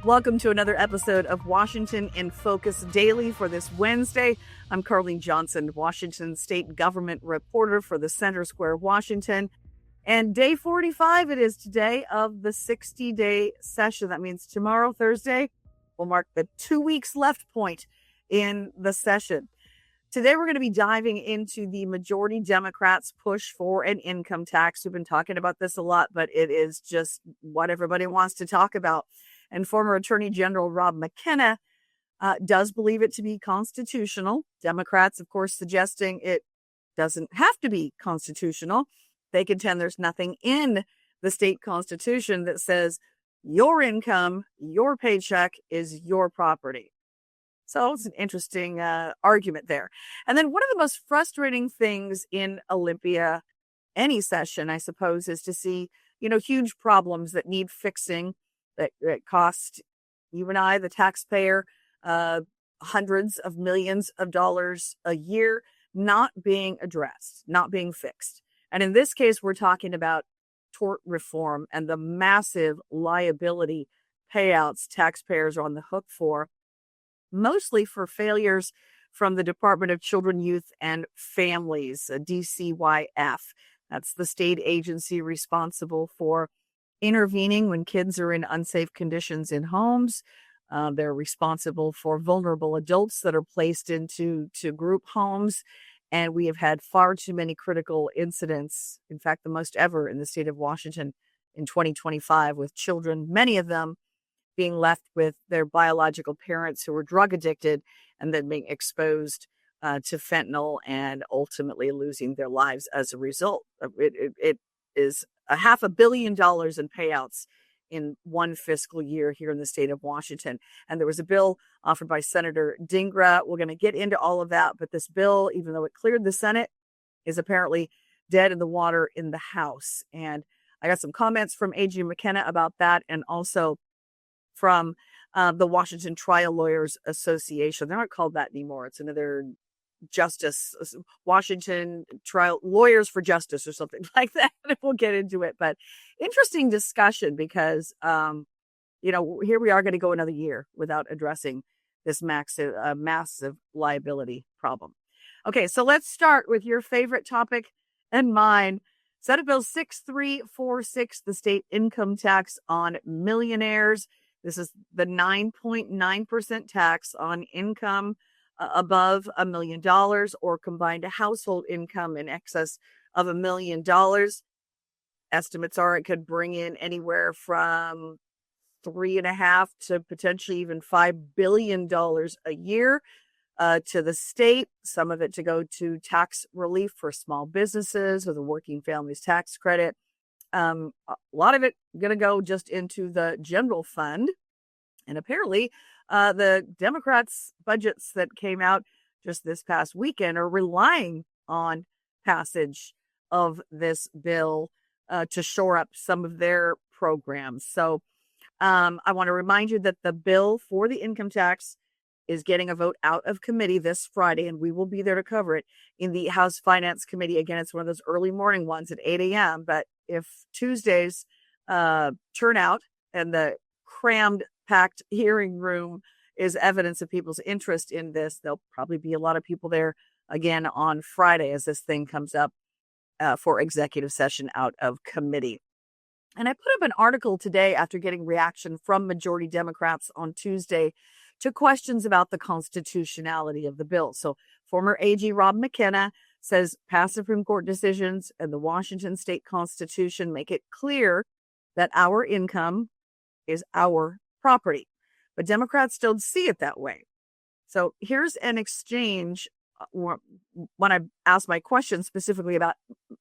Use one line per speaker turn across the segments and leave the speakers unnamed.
Welcome to another episode of Washington in Focus Daily for this Wednesday. I'm Carleen Johnson, Washington State Government reporter for the Center Square, Washington. And day 45 it is today of the 60-day session. That means tomorrow, Thursday, will mark the 2 weeks left point in the session. Today, we're going to be diving into the majority Democrats' push for an income tax. We've been talking about this a lot, but it is just what everybody wants to talk about. And former Attorney General Rob McKenna does believe it to be constitutional. Democrats, of course, suggesting it doesn't have to be constitutional. They contend there's nothing in the state constitution that says your income, your paycheck is your property. So it's an interesting argument there. And then one of the most frustrating things in Olympia, any session, I suppose, is to see, huge problems that need fixing, that cost you and I, the taxpayer, hundreds of millions of dollars a year, not being addressed, not being fixed. And in this case, we're talking about tort reform and the massive liability payouts taxpayers are on the hook for, mostly for failures from the Department of Children, Youth, and Families, DCYF. That's the state agency responsible for intervening when kids are in unsafe conditions in homes. They're responsible for vulnerable adults that are placed into group homes. And we have had far too many critical incidents, in fact, the most ever in the state of Washington in 2025, with children, many of them being left with their biological parents who were drug addicted and then being exposed to fentanyl and ultimately losing their lives as a result. It is $500 million in payouts in one fiscal year here in the state of Washington. And there was a bill offered by Senator Dingra. We're going to get into all of that. But this bill, even though it cleared the Senate, is apparently dead in the water in the House. And I got some comments from A.G. McKenna about that, and also from the Washington Trial Lawyers Association. They're not called that anymore. It's another Justice, Washington Trial Lawyers for Justice or something like that. We'll get into it. But interesting discussion because, here we are going to go another year without addressing this massive liability problem. Okay, so let's start with your favorite topic and mine. Senate Bill 6346, the state income tax on millionaires. This is the 9.9% tax on income above $1 million or combined household income in excess of $1 million. Estimates are it could bring in anywhere from $3.5 to potentially even $5 billion a year to the state. Some of it to go to tax relief for small businesses or the working families tax credit. A lot of it going to go just into the general fund. And apparently, the Democrats' budgets that came out just this past weekend are relying on passage of this bill to shore up some of their programs. So I want to remind you that the bill for the income tax is getting a vote out of committee this Friday, and we will be there to cover it in the House Finance Committee. Again, it's one of those early morning ones at 8 a.m. But if Tuesdays turn out and the crammed, packed hearing room is evidence of people's interest in this, there'll probably be a lot of people there again on Friday as this thing comes up for executive session out of committee. And I put up an article today after getting reaction from majority Democrats on Tuesday to questions about the constitutionality of the bill. So former AG Rob McKenna says past Supreme Court decisions and the Washington state constitution make it clear that our income is our property. But Democrats don't see it that way. So here's an exchange when I asked my question specifically about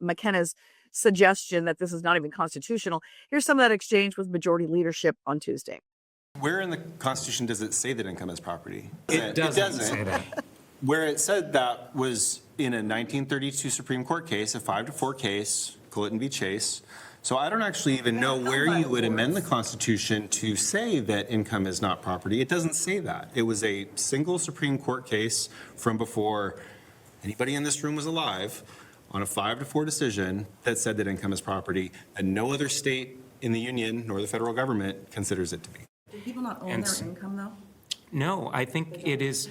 McKenna's suggestion that this is not even constitutional. Here's some of that exchange with majority leadership on Tuesday.
Where in the Constitution does it say that income is property?
It doesn't say that.
Where it said that was in a 1932 Supreme Court case, a 5-4 case, Culleton v. Chase. So I don't actually even know where you would amend the Constitution to say that income is not property. It doesn't say that. It was a single Supreme Court case from before anybody in this room was alive on a 5-4 decision that said that income is property, and no other state in the union nor the federal government considers it to be.
Do people not own
And
their income, though?
No, I think it is,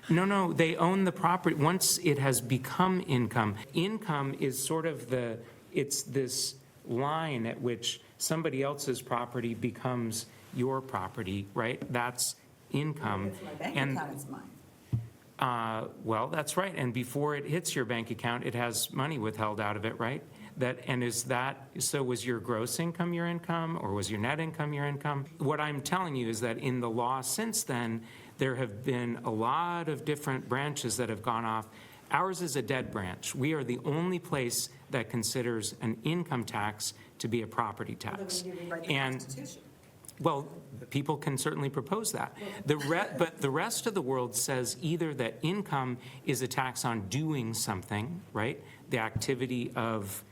no, they own the property. Once it has become income, income is sort of it's this line at which somebody else's property becomes your property, right? That's income.
It's my bank account, it's mine.
Well, that's right. And before it hits your bank account, it has money withheld out of it, right? So was your gross income your income, or was your net income your income? What I'm telling you is that in the law since then, there have been a lot of different branches that have gone off. Ours is a dead branch. We are the only place that considers an income tax to be a property tax. Well, people can certainly propose that. But the rest of the world says either that income is a tax on doing something, right? The activity of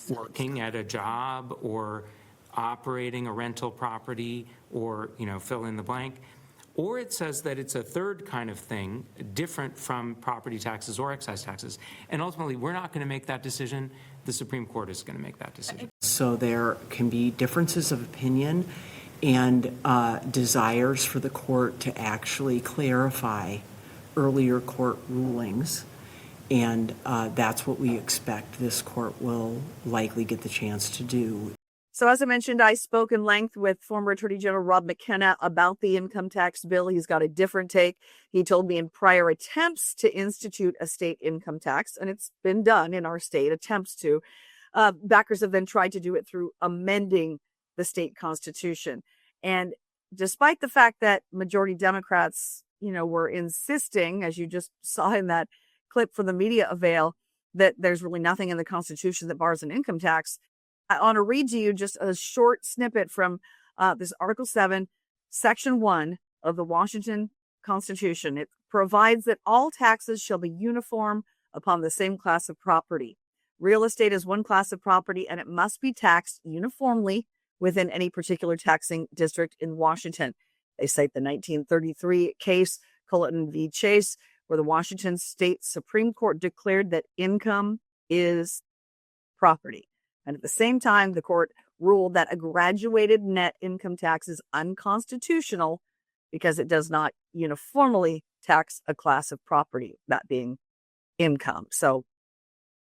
working at a job or operating a rental property, or, fill in the blank. Or it says that it's a third kind of thing, different from property taxes or excise taxes. And ultimately, we're not going to make that decision. The Supreme Court is going to make that decision.
So there can be differences of opinion and desires for the court to actually clarify earlier court rulings. And that's what we expect this court will likely get the chance to do.
So as I mentioned, I spoke in length with former Attorney General Rob McKenna about the income tax bill. He's got a different take. He told me in prior attempts to institute a state income tax, and it's been done in our state, attempts to, backers have then tried to do it through amending the state constitution. And despite the fact that majority Democrats, were insisting, as you just saw in that clip from the media avail, that there's really nothing in the Constitution that bars an income tax, I want to read to you just a short snippet from this Article 7, Section 1 of the Washington Constitution. It provides that all taxes shall be uniform upon the same class of property. Real estate is one class of property, and it must be taxed uniformly within any particular taxing district in Washington. They cite the 1933 case, Culleton v. Chase, where the Washington State Supreme Court declared that income is property. And at the same time, the court ruled that a graduated net income tax is unconstitutional because it does not uniformly tax a class of property, that being income. So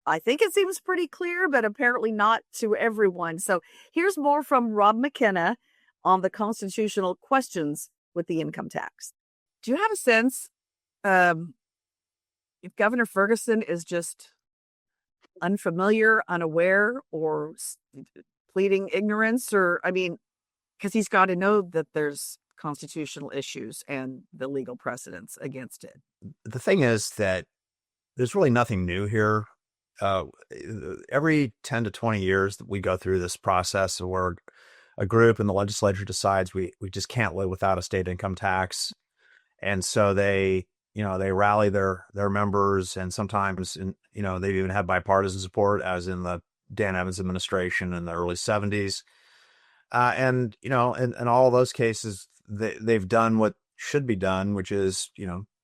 I think it seems pretty clear, but apparently not to everyone. So here's more from Rob McKenna on the constitutional questions with the income tax. Do you have a sense if Governor Ferguson is just unfamiliar, unaware, or pleading ignorance, or because he's got to know that there's constitutional issues and the legal precedents against it.
The thing is that there's really nothing new here. Every 10 to 20 years that we go through this process where a group in the legislature decides we just can't live without a state income tax. And so they rally their members, and sometimes, they've even had bipartisan support, as in the Dan Evans administration in the early 70s. And in all of those cases, they've done what should be done, which is,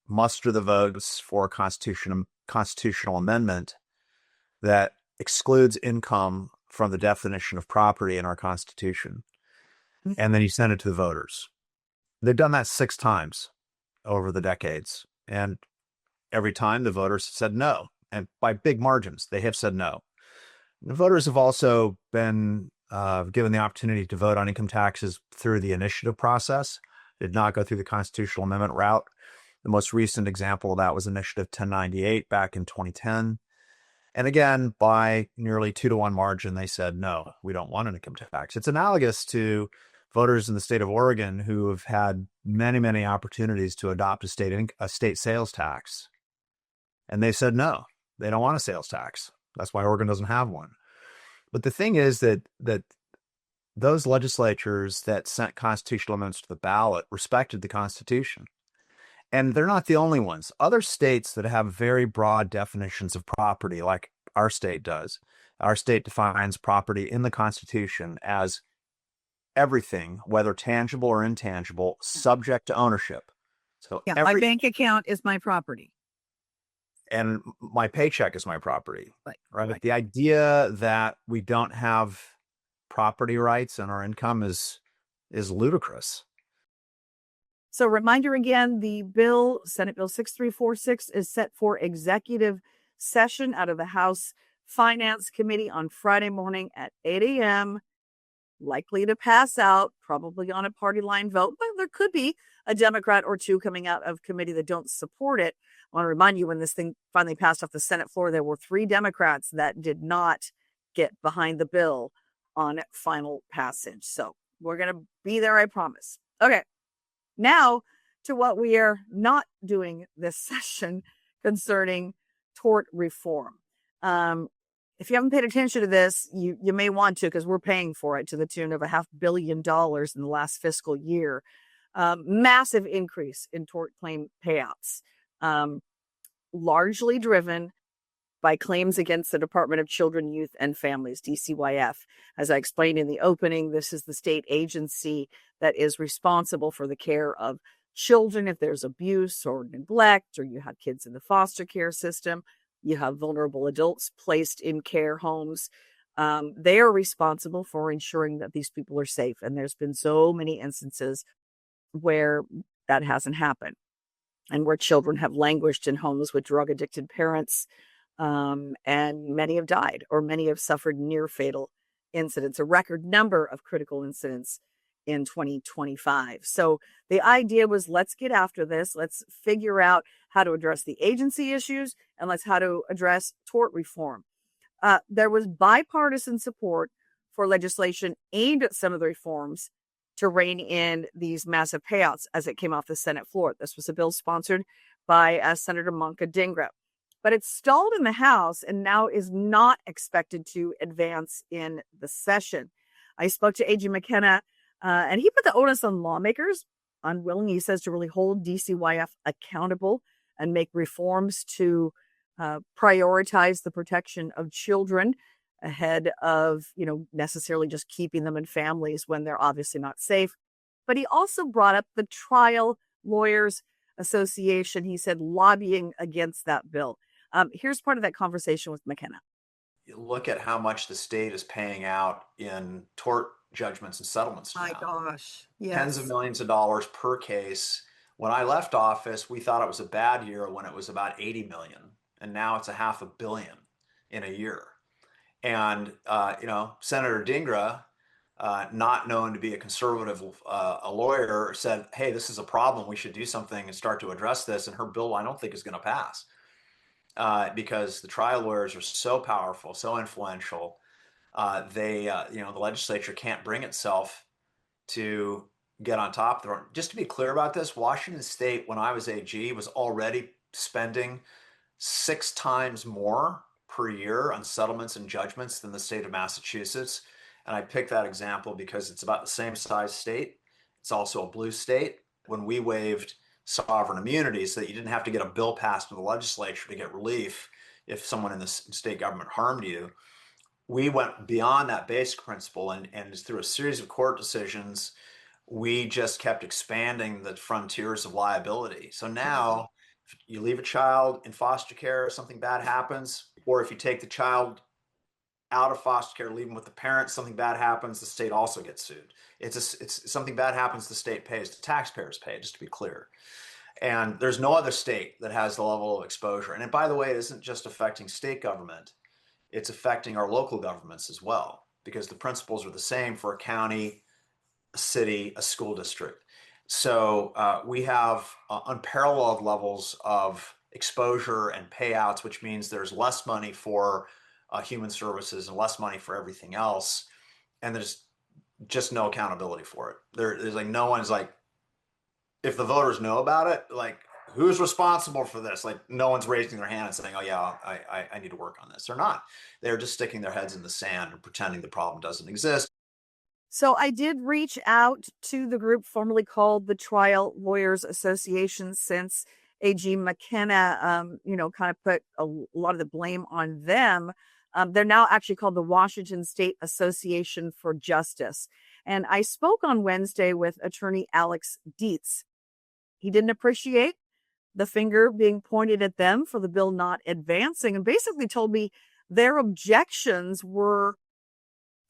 muster the votes for a constitutional amendment that excludes income from the definition of property in our Constitution. And then you send it to the voters. They've done that 6 times over the decades. And every time the voters said no, and by big margins, they have said no. The voters have also been given the opportunity to vote on income taxes through the initiative process, did not go through the constitutional amendment route. The most recent example of that was Initiative 1098 back in 2010. And again, by nearly 2-to-1 margin, they said, no, we don't want an income tax. It's analogous to voters in the state of Oregon who have had many, many opportunities to adopt a state sales tax. And they said, no, they don't want a sales tax. That's why Oregon doesn't have one. But the thing is that those legislatures that sent constitutional amendments to the ballot respected the Constitution. And they're not the only ones. Other states that have very broad definitions of property, like our state does. Our state defines property in the Constitution as everything, whether tangible or intangible, subject to ownership. So
my bank account is my property.
And my paycheck is my property.
Right.
The idea that we don't have property rights and our income is ludicrous.
So reminder again, the bill, Senate Bill 6346, is set for executive session out of the House Finance Committee on Friday morning at 8 a.m., likely to pass out, probably on a party line vote, but there could be a Democrat or two coming out of committee that don't support it. I want to remind you, when this thing finally passed off the Senate floor, there were 3 Democrats that did not get behind the bill on final passage. So we're going to be there, I promise. Okay. Now to what we are not doing this session concerning tort reform. If you haven't paid attention to this, you may want to, because we're paying for it to the tune of $500 million in the last fiscal year. Massive increase in tort claim payouts, largely driven by claims against the Department of Children, Youth, and Families, DCYF. As I explained in the opening, this is the state agency that is responsible for the care of children if there's abuse or neglect, or you have kids in the foster care system, you have vulnerable adults placed in care homes. They are responsible for ensuring that these people are safe. And there's been so many instances where that hasn't happened, and where children have languished in homes with drug-addicted parents, and many have died, or many have suffered near fatal incidents, a record number of critical incidents in 2025. So the idea was, let's get after this. Let's figure out how to address the agency issues, and let's how to address tort reform. There was bipartisan support for legislation aimed at some of the reforms to rein in these massive payouts as it came off the Senate floor. This was a bill sponsored by Senator Manka Dhingra, but it stalled in the House and now is not expected to advance in the session. I spoke to A.G. McKenna, and he put the onus on lawmakers, unwilling, he says, to really hold DCYF accountable and make reforms to prioritize the protection of children ahead of, necessarily just keeping them in families when they're obviously not safe. But he also brought up the Trial Lawyers Association, he said, lobbying against that bill. Here's part of that conversation with McKenna.
You look at how much the state is paying out in tort judgments and settlements now.
My gosh. Yes.
Tens of millions of dollars per case. When I left office, we thought it was a bad year when it was about 80 million. And now it's $500 million in a year. And, Senator Dhingra, not known to be a conservative a lawyer, said, hey, this is a problem. We should do something and start to address this. And her bill, I don't think, is going to pass because the trial lawyers are so powerful, so influential. The legislature can't bring itself to get on top of it. Just to be clear about this, Washington State, when I was AG, was already spending 6 times more per year on settlements and judgments than the state of Massachusetts. And I picked that example because it's about the same size state. It's also a blue state. When we waived sovereign immunity so that you didn't have to get a bill passed in the legislature to get relief if someone in the state government harmed you, we went beyond that basic principle, and through a series of court decisions, we just kept expanding the frontiers of liability. So now, if you leave a child in foster care, something bad happens, or if you take the child out of foster care, leave them with the parents, something bad happens, the state also gets sued. It's something bad happens, the state pays, the taxpayers pay, just to be clear. And there's no other state that has the level of exposure. And by the way, it isn't just affecting state government, it's affecting our local governments as well, because the principles are the same for a county, a city, a school district. So we have unparalleled levels of exposure and payouts, which means there's less money for human services and less money for everything else. And there's just no accountability for it. There's like, no one's like, if the voters know about it, like, who's responsible for this? Like, no one's raising their hand and saying, oh yeah, I need to work on this. They're not. They're just sticking their heads in the sand and pretending the problem doesn't exist.
So I did reach out to the group formerly called the Trial Lawyers Association, since AG McKenna, kind of put a lot of the blame on them. They're now actually called the Washington State Association for Justice. And I spoke on Wednesday with attorney Alex Dietz. He didn't appreciate the finger being pointed at them for the bill not advancing, and basically told me their objections were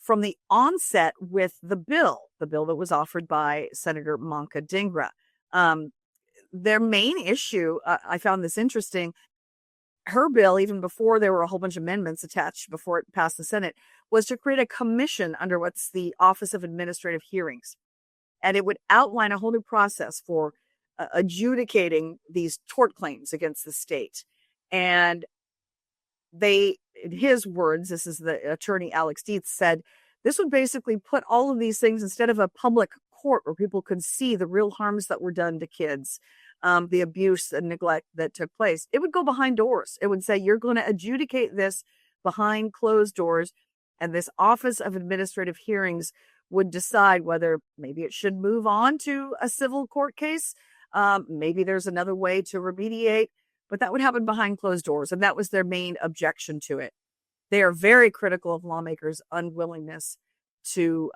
from the onset with the bill that was offered by Senator Manka Dhingra. Their main issue, I found this interesting, her bill, even before there were a whole bunch of amendments attached before it passed the Senate, was to create a commission under what's the Office of Administrative Hearings. And it would outline a whole new process for adjudicating these tort claims against the state. And they, in his words, this is the attorney Alex Dietz, said this would basically put all of these things instead of a public court where people could see the real harms that were done to kids, the abuse and neglect that took place. It would go behind doors. It would say, you're going to adjudicate this behind closed doors. And this Office of Administrative Hearings would decide whether maybe it should move on to a civil court case. Maybe there's another way to remediate, but that would happen behind closed doors. And that was their main objection to it. They are very critical of lawmakers' unwillingness to,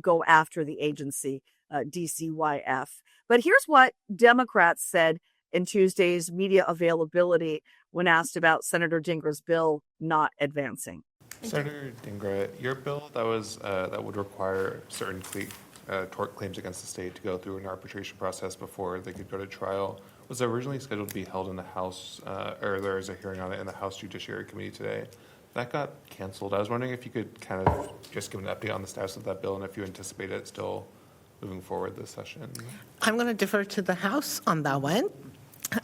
go after the agency, DCYF. But here's what Democrats said in Tuesday's media availability when asked about Senator Dingra's bill not advancing.
Senator Dingra, your bill that would require certain tort claims against the state to go through an arbitration process before they could go to trial was originally scheduled to be held in the House, or there is a hearing on it in the House Judiciary Committee today. That got canceled. I was wondering if you could kind of just give an update on the status of that bill and if you anticipate it still moving forward this session.
I'm going to defer to the House on that one.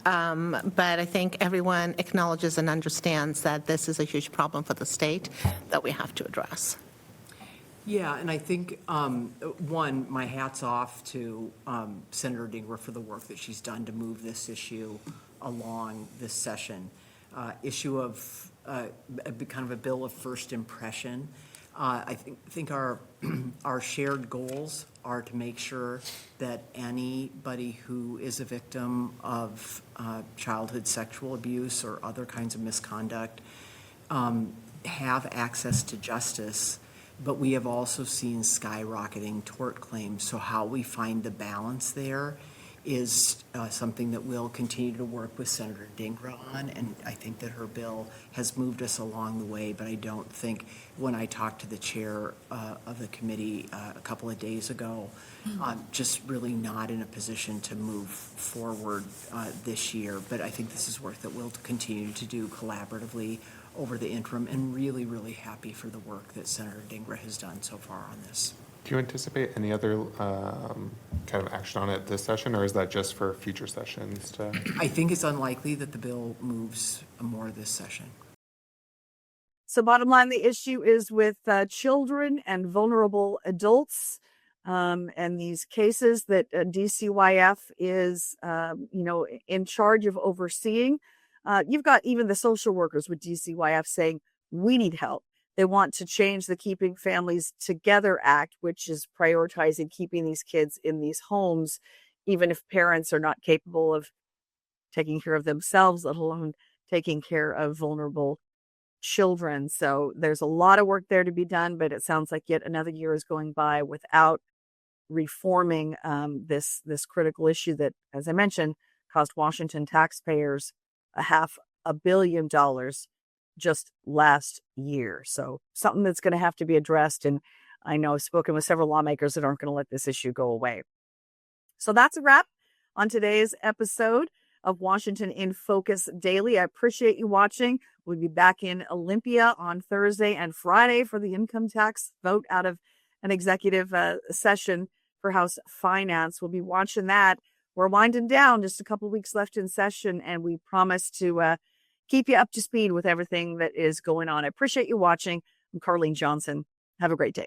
But I think everyone acknowledges and understands that this is a huge problem for the state that we have to address.
Yeah, and I think, one, my hat's off to Senator Dingra for the work that she's done to move this issue along this session. Issue of kind of a bill of first impression. I think our shared goals are to make sure that anybody who is a victim of childhood sexual abuse or other kinds of misconduct have access to justice. But we have also seen skyrocketing tort claims. So how we find the balance there is something that we'll continue to work with Senator Dingra on, and I think that her bill has moved us along the way, but I don't think, when I talked to the chair of the committee a couple of days ago, just really not in a position to move forward this year, but I think this is work that we'll continue to do collaboratively over the interim, and really, really happy for the work that Senator Dingra has done so far on this.
Do you anticipate any other kind of action on it this session, or is that just for future sessions?
I think it's unlikely that the bill moves more this session.
So bottom line, the issue is with children and vulnerable adults, and these cases that DCYF is, in charge of overseeing. You've got even the social workers with DCYF saying, we need help. They want to change the Keeping Families Together Act, which is prioritizing keeping these kids in these homes, even if parents are not capable of taking care of themselves, let alone taking care of vulnerable children. So there's a lot of work there to be done, but it sounds like yet another year is going by without reforming this critical issue that, as I mentioned, cost Washington taxpayers $500 million just last year. So something that's going to have to be addressed. And I know I've spoken with several lawmakers that aren't going to let this issue go away. So that's a wrap on today's episode of Washington in Focus Daily. I appreciate you watching. We'll be back in Olympia on Thursday and Friday for the income tax vote out of an executive session for House Finance. We'll be watching that. We're winding down, just a couple of weeks left in session, and we promise to keep you up to speed with everything that is going on. I appreciate you watching. I'm Carleen Johnson. Have a great day.